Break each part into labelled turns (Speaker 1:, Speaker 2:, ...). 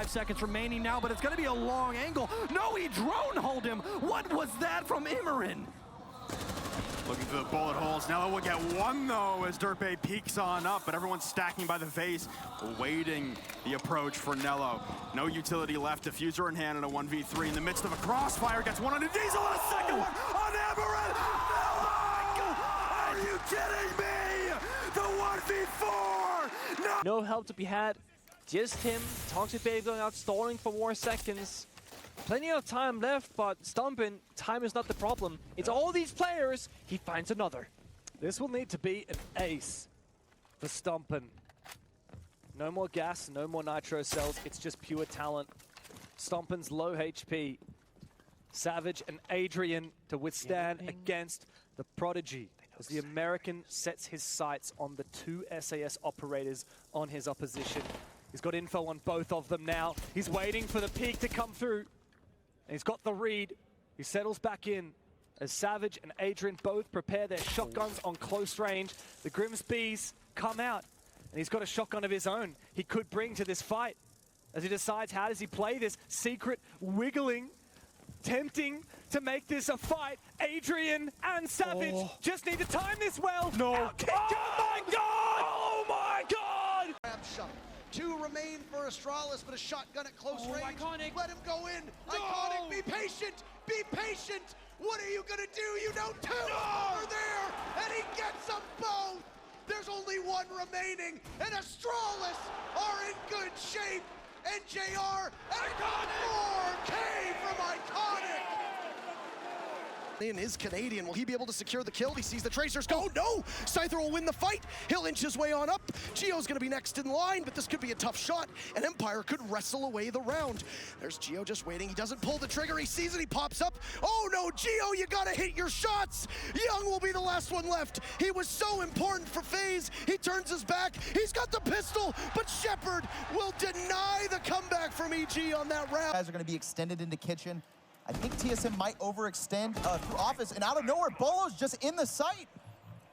Speaker 1: seconds remaining now, but it's going to be a long angle. No, he drone-holed him. What was that from Immerin?
Speaker 2: Looking for the bullet holes. Nello will get one, though, as Dirtbay peeks on up, but everyone's stacking by the face, awaiting the approach for Nello. No utility left. Diffuser in hand in a 1v3 in the midst of a crossfire. Gets one on a Diesel and a second one on Immerin. Nello! Are you kidding me? The 1v4! No!
Speaker 3: No help to be had. Just him. Toxic Baby going out, stalling for more seconds. Plenty of time left, but Stumpin, time is not the problem. It's all these players. He finds another.
Speaker 4: This will need to be an ace for Stumpin. No more gas, no more nitro cells. It's just pure talent. Stumpin's low HP. Savage and Adrian to withstand against the Prodigy as the American sets his sights on the two SAS operators on his opposition. He's got info on both of them now. He's waiting for the peak to come through. And he's got the read. He settles back in as Savage and Adrian both prepare their shotguns on close range. The Grimsby's come out, and he's got a shotgun of his own he could bring to this fight as he decides how does he play this secret wiggling, tempting to make this a fight. Adrian and Savage just need to time this well.
Speaker 1: No.
Speaker 4: Oh my God! Oh my God!
Speaker 5: Grab shot. 2 remain for Astralis, but a shotgun at close range.
Speaker 6: Iconic.
Speaker 5: Let him go in.
Speaker 6: No.
Speaker 5: Iconic, be patient. Be patient. What are you gonna do? You know 2 are there, and he gets them both. There's only 1 remaining, and Astralis are in good shape. And JR, and 4K from Iconic. In is Canadian. Will he be able to secure the kill? He sees the Tracers go. No! Scyther will win the fight. He'll inch his way on up. Geo's going to be next in line, but this could be a tough shot, and Empire could wrestle away the round. There's Geo just waiting. He doesn't pull the trigger. He sees it. He pops up. Oh no, Geo, you got to hit your shots. Young will be the last one left. He was so important for FaZe. He turns his back. He's got the pistol, but Shepard will deny the comeback from EG on that round.
Speaker 7: Guys are going to be extended into kitchen. I think TSM might overextend through office, and out of nowhere, Bolo's just in the site.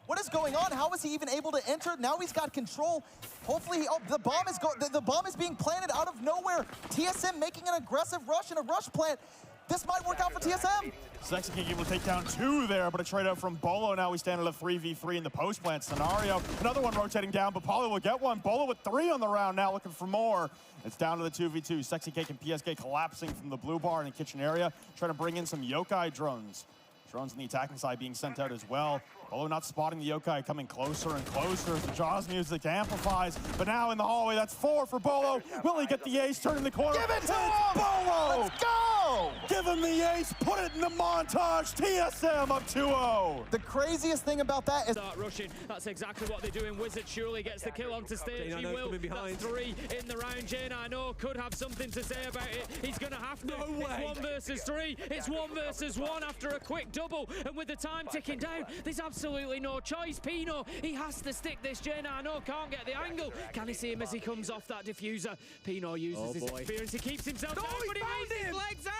Speaker 7: What is going on? How is he even able to enter? Now he's got control. Hopefully, the bomb is being planted out of nowhere. TSM making an aggressive rush and a rush plant. This might work out for TSM.
Speaker 2: Sexy King able to take down 2 there, but a trade out from Bolo. Now we stand at a 3v3 in the post-plant scenario. Another one rotating down, but Pauly will get one. Bolo with 3 on the round now, looking for more. It's down to the 2v2. Sexy Cake and PSG collapsing from the blue bar in the kitchen area, trying to bring in some yokai drones. Drones on the attacking side being sent out as well. Bolo not spotting the yokai, coming closer and closer. The Jaws music amplifies, but now in the hallway, that's 4 for Bolo. Will he get the ace, turning the corner?
Speaker 7: Give it to him!
Speaker 2: Bolo!
Speaker 7: Let's go!
Speaker 2: Give him the ace, put it in the montage. TSM up 2-0.
Speaker 7: The craziest thing about that is...
Speaker 6: Start rushing. That's exactly what they're doing. Wizard surely gets the kill onto stage. He will. That's 3 in the round. Jane, I know, could have something to say about it. He's going to have to.
Speaker 4: No way.
Speaker 6: It's 1 versus 3. It's 1 versus 1 after a quick double. And with the time ticking down, there's absolutely no choice. Pino, he has to stick this. Jane, I know, can't get the angle. Can he see him as he comes off that diffuser? Pino uses his experience. He keeps himself down, but he lays his legs out.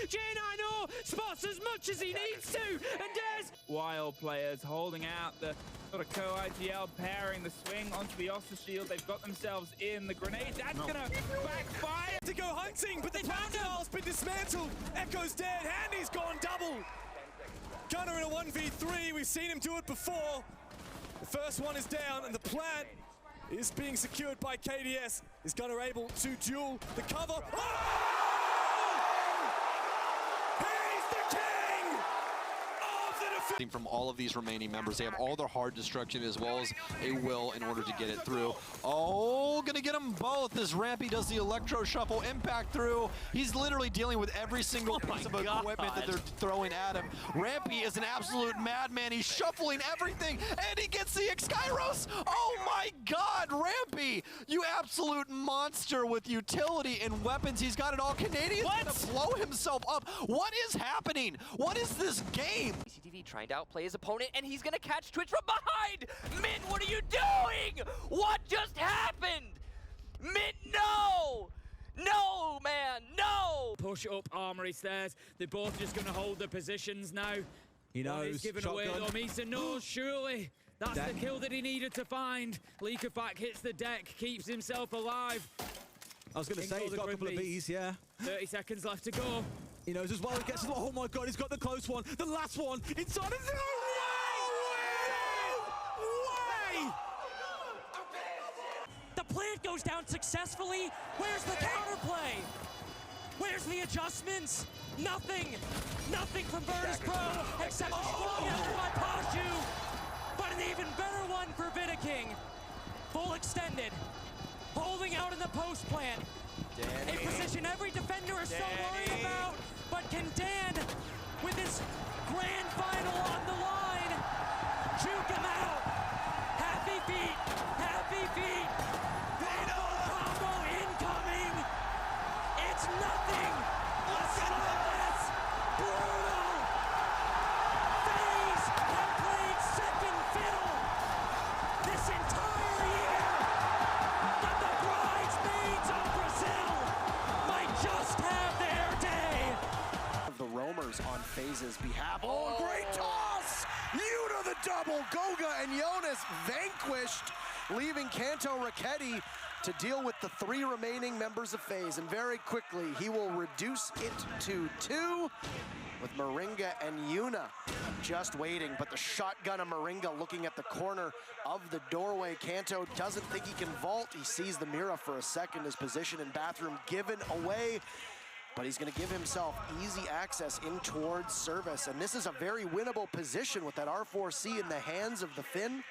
Speaker 6: Jane, I know, spots as much as he needs to. And Des.
Speaker 8: Wild players holding out the sort of co-IGL, pairing the swing onto the Oster Shield. They've got themselves in the grenade. That's going to backfire.
Speaker 4: To go hunting, but the Vandal's been dismantled. Echo's dead. Handy's gone double. Gunner in a 1v3. We've seen him do it before. The first one is down, and the plant is being secured by KDS. Is Gunner able to duel the cover? Oh!
Speaker 9: From all of these remaining members, they have all their hard destruction as well as a will in order to get it through. Oh, gonna get them both as Rampy does the electro shuffle, impact through. He's literally dealing with every single piece of equipment that they're throwing at him. Rampy is an absolute madman. He's shuffling everything, and he gets the Skyros. Oh my God, Rampy, you absolute monster with utility and weapons. He's got it all. Canadian's gonna blow himself up. What is happening? What is this game?
Speaker 10: CCTV trying to outplay his opponent, and he's gonna catch Twitch from behind! Mint, what are you doing? What just happened? Mint, no! No, man, no!
Speaker 6: Push up Armory stairs. They're both just gonna hold their positions now.
Speaker 4: He knows.
Speaker 6: He's given away though. Misa knows, surely. That's the kill that he needed to find. Leakafac hits the deck, keeps himself alive.
Speaker 1: I was going to say, he's got a couple of Bs, yeah.
Speaker 6: 30 seconds left to go.
Speaker 1: He knows as well, he gets, oh my god, he's got the close one, the last one, inside of the... Way!
Speaker 11: The plant goes down successfully. Where's the counterplay? Where's the adjustments? Nothing. Nothing from Virtus Pro except a strong effort by Pashu. But an even better one for Vidaking. Full extended. Holding out in the post plant. A position every defender is so worried about. But can Dan, with his grand final on the line, juke him out? Happy feet. Happy feet. Combo incoming. It's nothing. Flawless. Brutal. FaZe have played second fiddle this entire year. But the bridesmaids of Brazil might just have their day.
Speaker 5: The roamers on FaZe's behalf. Oh, great toss! Yuna the double. Goga and Jonas vanquished, leaving Kanto Raketti to deal with the 3 remaining members of FaZe. And very quickly, he will reduce it to 2 with Moringa and Yuna just waiting. But the shotgun of Moringa looking at the corner of the doorway. Kanto doesn't think he can vault. He sees the Mira for a second. His position in bathroom given away. But he's going to give himself easy access in towards service. And this is a very winnable position with that R4C in the hands of the Finn.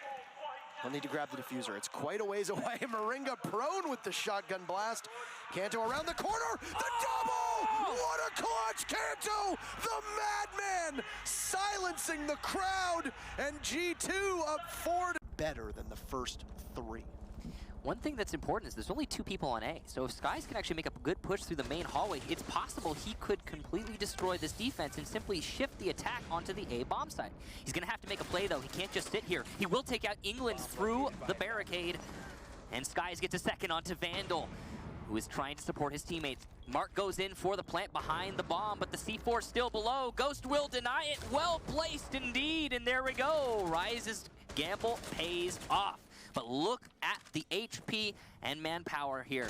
Speaker 5: He'll need to grab the diffuser. It's quite a ways away. Moringa prone with the shotgun blast. Kanto around the corner. The double! What a clutch! Kanto, the madman, silencing the crowd. And G2 up 4. Better than the first 3.
Speaker 10: One thing that's important is there's only 2 people on A, so if Skies can actually make a good push through the main hallway, it's possible he could completely destroy this defense and simply shift the attack onto the A bomb side. He's gonna have to make a play though, he can't just sit here. He will take out England through the barricade, and Skies gets a second onto Vandal, who is trying to support his teammates. Mark goes in for the plant behind the bomb, but the C4 still below. Ghost will deny it, well placed indeed, and there we go. Rise's gamble pays off. But look at the HP and manpower here.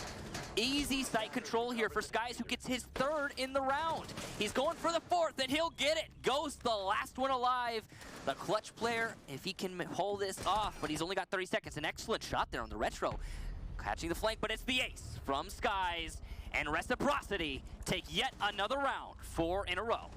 Speaker 10: Easy site control here for Skies, who gets his 3rd in the round. He's going for the 4th, and he'll get it. Ghost, the last one alive. The clutch player, if he can hold this off, but he's only got 30 seconds. An excellent shot there on the retro. Catching the flank, but it's the ace from Skies. And Reciprocity take yet another round, 4 in a row.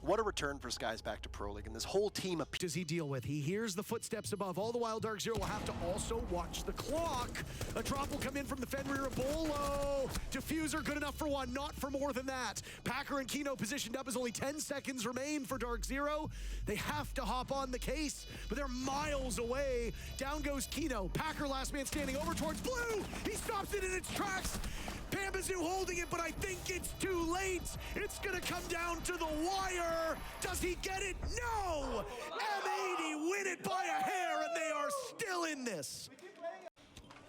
Speaker 5: What a return for Skies back to Pro League, and this whole team.
Speaker 1: Does he deal with? He hears the footsteps above. All the while, Dark Zero will have to also watch the clock. A drop will come in from the Fenrir Bolo. Diffuser good enough for 1, not for more than that. Packer and Kino positioned up as only 10 seconds remain for Dark Zero. They have to hop on the case, but they're miles away. Down goes Kino. Packer last man standing over towards Blue. He stops it in its tracks. Pambazu holding it, but I think it's too late. It's gonna come down to the wire. Does he get it? No! M80 win it by a hair, and they are still in this.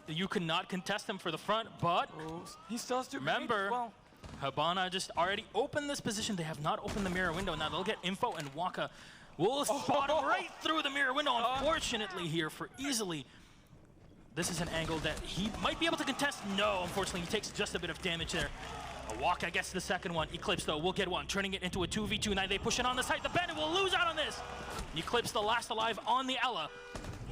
Speaker 12: You cannot contest him for the front, but
Speaker 4: He still has to
Speaker 12: remember, Habana just already opened this position. They have not opened the mirror window. Now they'll get info, and Waka will spot him right through the mirror window, unfortunately here for easily. This is an angle that he might be able to contest. No, unfortunately, he takes just a bit of damage there. Waka gets the second one. Eclipse, though, will get one, turning it into a 2v2. Now they push it on the site. The Bandit will lose out on this. Eclipse, the last alive on the Ella.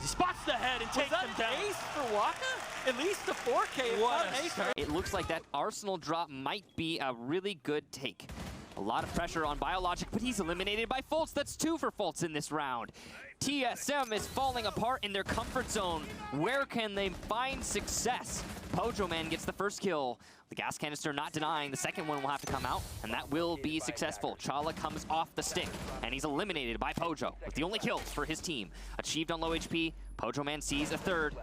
Speaker 12: He spots the head and takes him down.
Speaker 4: Ace for Waka? At least the 4K.
Speaker 12: What a start.
Speaker 10: It looks like that Arsenal drop might be a really good take. A lot of pressure on Biologic, but he's eliminated by Fultz. That's 2 for Fultz in this round. TSM is falling apart in their comfort zone. Where can they find success? Pojo Man gets the first kill. The gas canister not denying. The second one will have to come out, and that will be successful. Chala comes off the stick, and he's eliminated by Pojo with the only kills for his team. Achieved on low HP. Pojo Man sees a 3rd.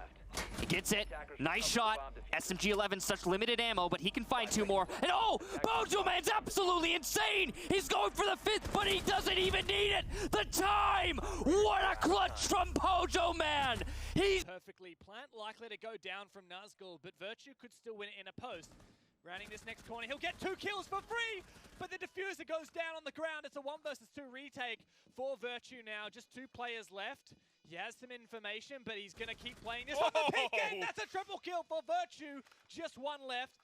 Speaker 10: He gets it. Nice shot. SMG-11, such limited ammo, but he can find 2 more. And oh, Pojo Man's absolutely insane. He's going for the 5th, but he doesn't even need it. The time. What a clutch from Pojo Man. He's
Speaker 4: perfectly planned, likely to go down from Nazgul, but Virtue could still win it in a post. Rounding this next corner, he'll get 2 kills for free, but the diffuser goes down on the ground. It's a 1 versus 2 retake for Virtue now. Just 2 players left. He has some information, but he's going to keep playing this on the peak end. That's a triple kill for Virtue. Just one left.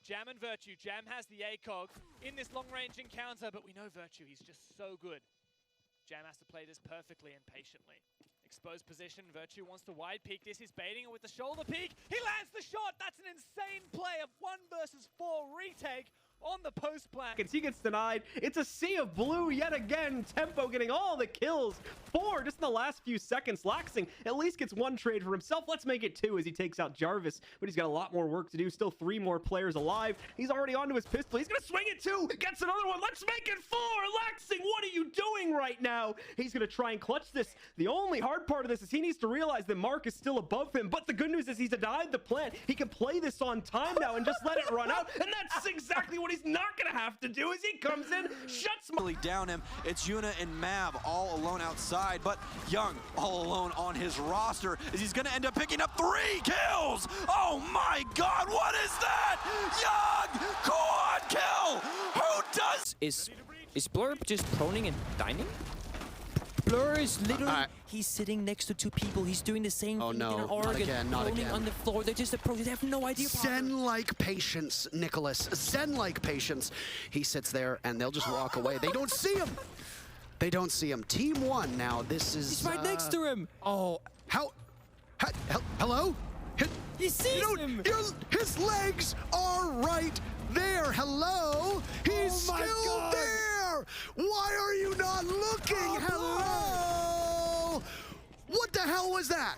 Speaker 4: Jam and Virtue. Jam has the ACOG in this long-range encounter, but we know Virtue, he's just so good. Jam has to play this perfectly and patiently. Exposed position, Virtue wants to wide peek. This is baiting it with the shoulder peek. He lands the shot. That's an insane play of 1 versus 4 retake on the post plant.
Speaker 13: He gets denied. It's a sea of blue yet again. Tempo getting all the kills. 4 just in the last few seconds. Laxing at least gets 1 trade for himself. Let's make it 2 as he takes out Jarvis, but he's got a lot more work to do. Still 3 more players alive. He's already onto his pistol. He's gonna swing it 2. Gets another one. Let's make it 4. Laxing, what are you doing right now? He's gonna try and clutch this. The only hard part of this is he needs to realize that Mark is still above him, but the good news is he's denied the plant. He can play this on time now and just let it run out, and that's exactly what he's not gonna have to do as he comes in, shuts
Speaker 9: down him. It's Yuna and Mav all alone outside, but Young all alone on his roster as he's gonna end up picking up 3 kills. Oh my God, what is that? Young quad kill. Who does?
Speaker 14: Is Blurb just proning and dining? Blur is literally, he's sitting next to 2 people. He's doing the same thing in Oregon.
Speaker 1: Not again.
Speaker 14: On the floor. They're just approaching. They have no idea.
Speaker 1: Zen-like patience, Nicholas. Zen-like patience. He sits there and they'll just walk away. They don't see him. They don't see him. Team 1 now. This is.
Speaker 14: He's right next to him.
Speaker 1: Oh, hello?
Speaker 14: He sees him.
Speaker 1: His legs are right there. Hello? He's still there. Why are you not looking? Hello? What the hell was that?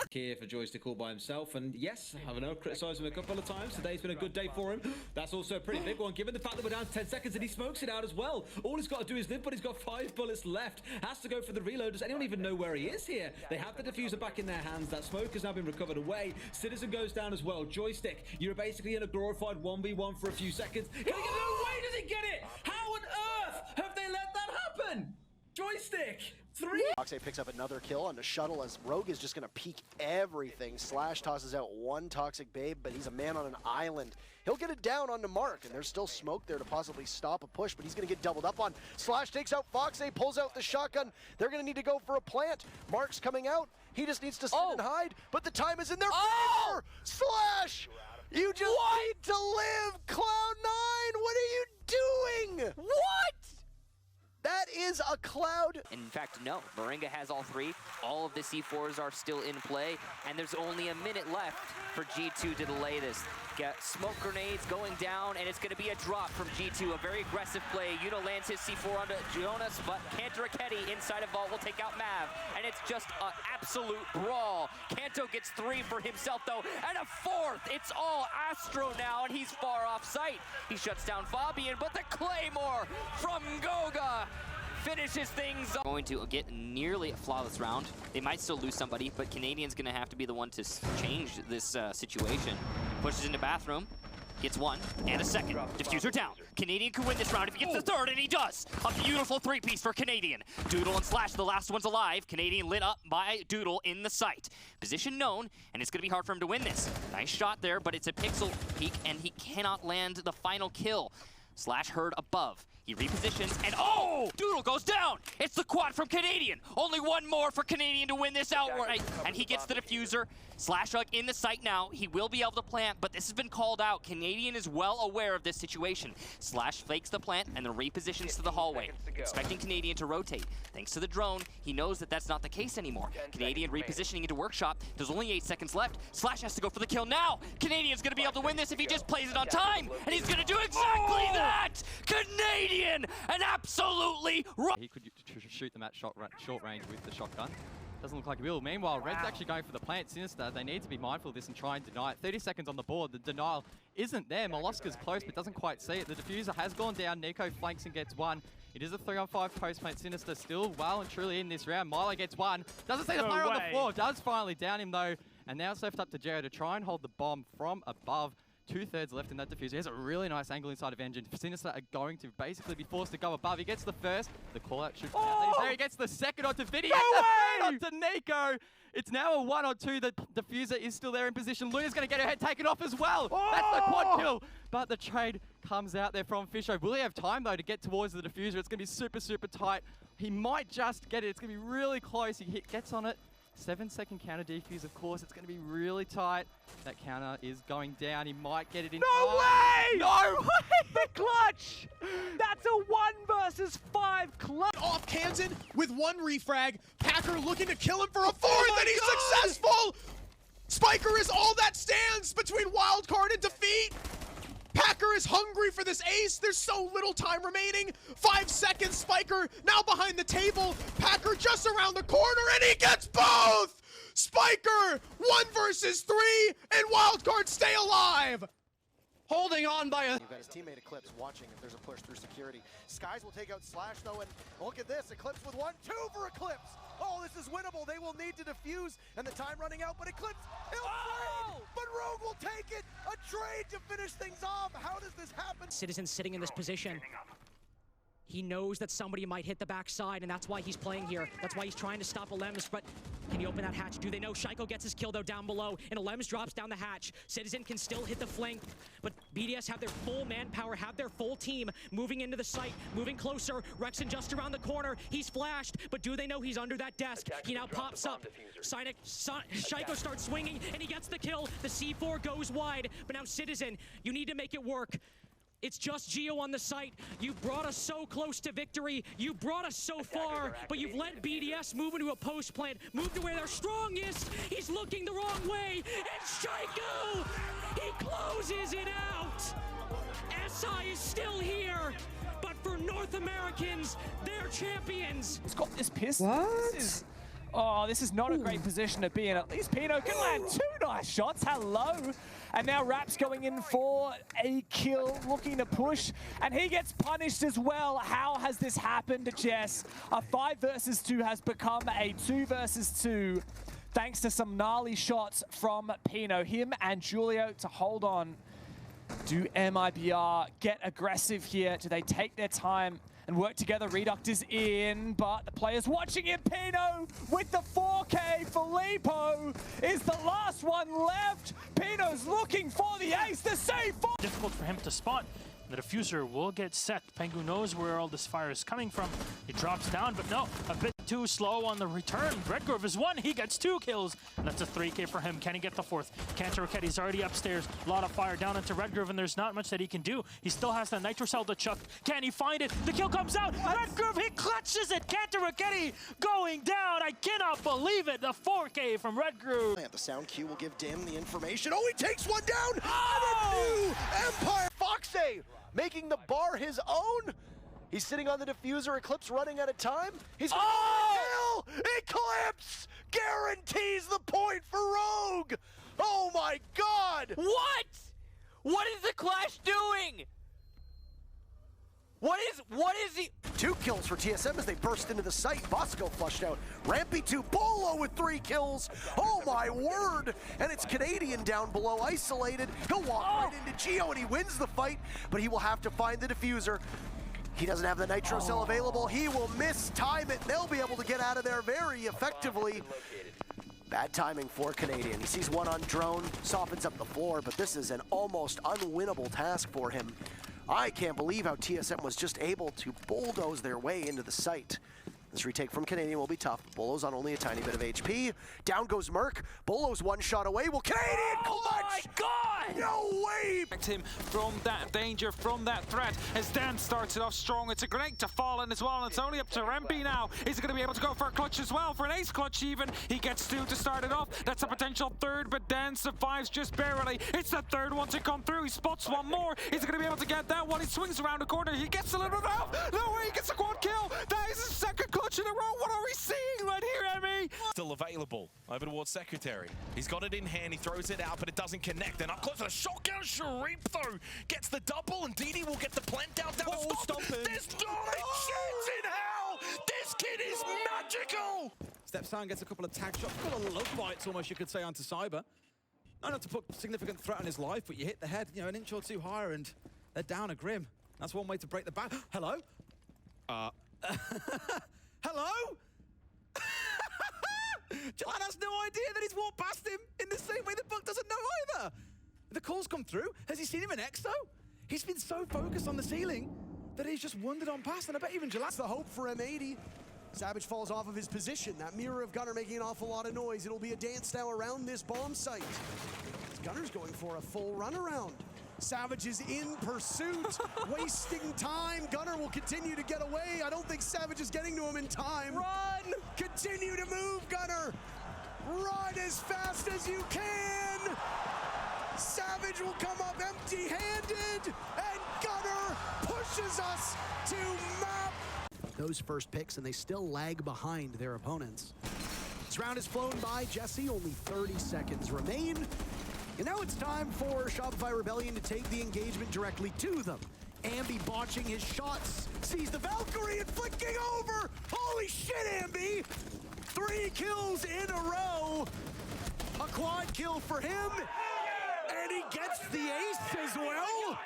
Speaker 15: Here for Joystick all by himself, and yes, I know, criticised him a couple of times. Today's been a good day for him. That's also a pretty big one, given the fact that we're down to 10 seconds and he smokes it out as well. All he's got to do is live, but he's got 5 bullets left. Has to go for the reload. Does anyone even know where he is here? They have the diffuser back in their hands. That smoke has now been recovered away. Citizen goes down as well. Joystick, you're basically in a glorified 1v1 for a few seconds. No way does he get it! How on earth have they let that happen? Joystick! 3.
Speaker 16: Foxay picks up another kill on the shuttle as Rogue is just going to peek everything. Slash tosses out 1 toxic babe, but he's a man on an island. He'll get it down onto Mark, and there's still smoke there to possibly stop a push, but he's going to get doubled up on. Slash takes out Foxay, pulls out the shotgun. They're going to need to go for a plant. Mark's coming out. He just needs to sit and hide, but the time is in their favor. Slash! You just need to live, Cloud9! What are you doing?
Speaker 10: What?
Speaker 16: That is a Cloud.
Speaker 10: In fact, no. Moringa has all 3. All of the C4s are still in play, and there's only a minute left for G2 to delay this. Get smoke grenades going down, and it's going to be a drop from G2. A very aggressive play. Yuno lands his C4 onto Jonas, but Kanto Raketti inside of Vault will take out Mav, and it's just an absolute brawl. Kanto gets 3 for himself, though, and a 4th. It's all Astro now, and he's far off sight. He shuts down Fabian, but the Claymore from Goga finishes things up. Going to get nearly a flawless round. They might still lose somebody, but Canadian's going to have to be the one to change this situation. Pushes into bathroom, gets 1 and a 2nd. Diffuser down. Canadian could win this round if he gets the 3rd, and he does. A beautiful 3-piece for Canadian. Doodle and Slash, the last one's alive. Canadian lit up by Doodle in the site. Position known, and it's going to be hard for him to win this. Nice shot there, but it's a pixel peek, and he cannot land the final kill. Slash heard above. He repositions, and Doodle goes down! It's the quad from Canadian! Only 1 more for Canadian to win this outright, and he gets the diffuser. Slash Hug in the site now. He will be able to plant, but this has been called out. Canadian is well aware of this situation. Slash fakes the plant and then repositions to the hallway, expecting Canadian to rotate. Thanks to the drone, he knows that that's not the case anymore. Canadian repositioning into Workshop. There's only 8 seconds left. Slash has to go for the kill now. Canadian's going to be able to win this if he just plays it on time, and he's going to do exactly that! Canadian! An absolutely...
Speaker 17: He could shoot them at short range with the shotgun. Doesn't look like he will. Meanwhile, Red's actually going for the plant. Sinister, they need to be mindful of this and try and deny it. 30 seconds on the board. The denial isn't there. Molosca's close, but doesn't quite see it. The diffuser has gone down. Nico flanks and gets 1. It is a 3-on-5 post plant. Sinister still well and truly in this round. Milo gets 1. Doesn't see the player on the floor. Does finally down him, though. And now it's left up to Jero to try and hold the bomb from above. 2/3 left in that diffuser. He has a really nice angle inside of Engine. Sinister are going to basically be forced to go above. He gets the 1st. The call-out should count. He's there. He gets the 2nd onto Vidi. He gets the 3rd onto Nico. It's now a 1-on-2. The diffuser is still there in position. Luna's going to get her head taken off as well. That's the quad kill. But the trade comes out there from Fisho. Will he have time, though, to get towards the diffuser? It's going to be super, super tight. He might just get it. It's going to be really close. He gets on it. 7-second counter defuse, of course. It's going to be really tight. That counter is going down. He might get it in.
Speaker 4: No way!
Speaker 17: No way!
Speaker 4: The clutch! That's a 1 versus 5 clutch!
Speaker 1: Off Kansan with 1 refrag. Packer looking to kill him for a 4th, and he's successful! Spiker is all that stands between wildcard and defeat. Packer is hungry for this ace. There's so little time remaining. 5 seconds, Spiker now behind the table. Packer just around the corner, and he gets both! Spiker, 1 versus 3, and wildcard stay alive. Holding on by a...
Speaker 16: You've got his teammate Eclipse watching if there's a push through security. Skies will take out Slash though, and look at this, Eclipse with 1, 2 for Eclipse. Oh, this is winnable. They will need to defuse, and the time running out, but Eclipse, he'll trade, but Rogue will take it. A trade to finish things off. How does this happen?
Speaker 6: Citizen sitting in this position. He knows that somebody might hit the backside, and that's why he's playing here. That's why he's trying to stop Alems, but can he open that hatch? Do they know? Shaiko gets his kill, though, down below, and Alems drops down the hatch. Citizen can still hit the flank, but BDS have their full manpower, have their full team moving into the site, moving closer. Rexon just around the corner. He's flashed, but do they know he's under that desk? He now pops up. Shaiko starts swinging, and he gets the kill. The C4 goes wide, but now Citizen, you need to make it work. It's just Geo on the site. You brought us so close to victory. You brought us so far, but you've let BDS move into a post plant, move to where they're strongest. He's looking the wrong way, and Shaiko, he closes it out. SI is still here, but for North Americans, they're champions.
Speaker 4: He's got this piss.
Speaker 6: What?
Speaker 4: This is not a great position to be in. At least Pino can land 2 nice shots. Hello. And now Rap's going in for a kill, looking to push, and he gets punished as well. How has this happened, Jess? A 5 versus 2 has become a 2 versus 2, thanks to some gnarly shots from Pino. Him and Julio to hold on. Do MIBR get aggressive here? Do they take their time and work together? Reduct is in, but the players watching him. Pino with the 4K. Filippo is the last one left. Pino's looking for the ace to save.
Speaker 12: Difficult for him to spot. The diffuser will get set. Pengu knows where all this fire is coming from. He drops down, but no, a bit too slow on the return. Redgrove is 1, he gets 2 kills. And that's a 3K for him. Can he get the 4th? Cantor Rochetti's already upstairs. A lot of fire down into Redgrove, and there's not much that he can do. He still has the Nitro Cell to chuck. Can he find it? The kill comes out. Redgrove, he clutches it. Cantor Rocchetti going down. I cannot believe it. The 4K from Redgrove.
Speaker 16: The sound cue will give Dim the information. Oh, he takes one down! Oh! And a new Empire! Foxay making the bar his own. He's sitting on the diffuser. Eclipse running out of time. He's going to kill! Eclipse guarantees the point for Rogue! Oh my god!
Speaker 10: What? What is the Clash doing? What is he?
Speaker 16: 2 kills for TSM as they burst into the site. Bosco flushed out. Rampy 2, Bolo with 3 kills. Oh my word! And it's Canadian down below, isolated. He'll walk right into Geo and he wins the fight, but he will have to find the diffuser. He doesn't have the Nitro Cell available. He will mistime it. They'll be able to get out of there very effectively. Bad timing for Canadian. He sees 1 on drone, softens up the floor, but this is an almost unwinnable task for him. I can't believe how TSM was just able to bulldoze their way into the site. This retake from Canadian will be tough. Bolo's on only a tiny bit of HP. Down goes Merc. Bolo's 1 shot away. Will Canadian clutch?
Speaker 10: Oh my god!
Speaker 16: No way!
Speaker 18: Protect him from that danger, from that threat. As Dan starts it off strong, it's a grenade to fall in as well. And it's only up to Rampy now. Is he going to be able to go for a clutch as well? For an ace clutch even. He gets 2 to start it off. That's a potential 3rd, but Dan survives just barely. It's the 3rd one to come through. He spots 1 more. Is he going to be able to get that one? He swings around the corner. He gets a little bit off. No way, he gets a quad kill. That is his 2nd clutch in a row. What are we seeing right here, Emmy?
Speaker 19: Still available over towards Secretary. He's got it in hand, he throws it out, but it doesn't connect. And up close to the shotgun, Sharif though gets the double, and Didi will get the plant down to stop. There's not a chance in hell! This kid is magical!
Speaker 20: Steps down, gets a couple of tag shots, a couple of love bites almost, you could say, onto Cyber. Not enough to put significant threat on his life, but you hit the head, you know, an inch or 2 higher, and they're down a Grim. That's one way to break the back. Hello? Hello? Gillette has no idea that he's walked past him in the same way the Buck doesn't know either. The call's come through. Has he seen him in Exo? He's been so focused on the ceiling that he's just wandered on past, and I bet even Gillette's
Speaker 1: the hope for M80. Savage falls off of his position. That mirror of Gunnar making an awful lot of noise. It'll be a dance now around this bomb site. Gunner's going for a full runaround. Savage is in pursuit, wasting time. Gunnar will continue to get away. I don't think Savage is getting to him in time.
Speaker 7: Run!
Speaker 1: Continue to move, Gunnar. Run as fast as you can. Savage will come up empty-handed, and Gunnar pushes us to map. Those first picks, and they still lag behind their opponents. This round is flown by Jesse. Only 30 seconds remain. And now it's time for Shopify Rebellion to take the engagement directly to them. Ambi botching his shots, sees the Valkyrie and flicking over. Holy shit, Ambi! 3 kills in a row. A quad kill for him. And he gets the ace as well.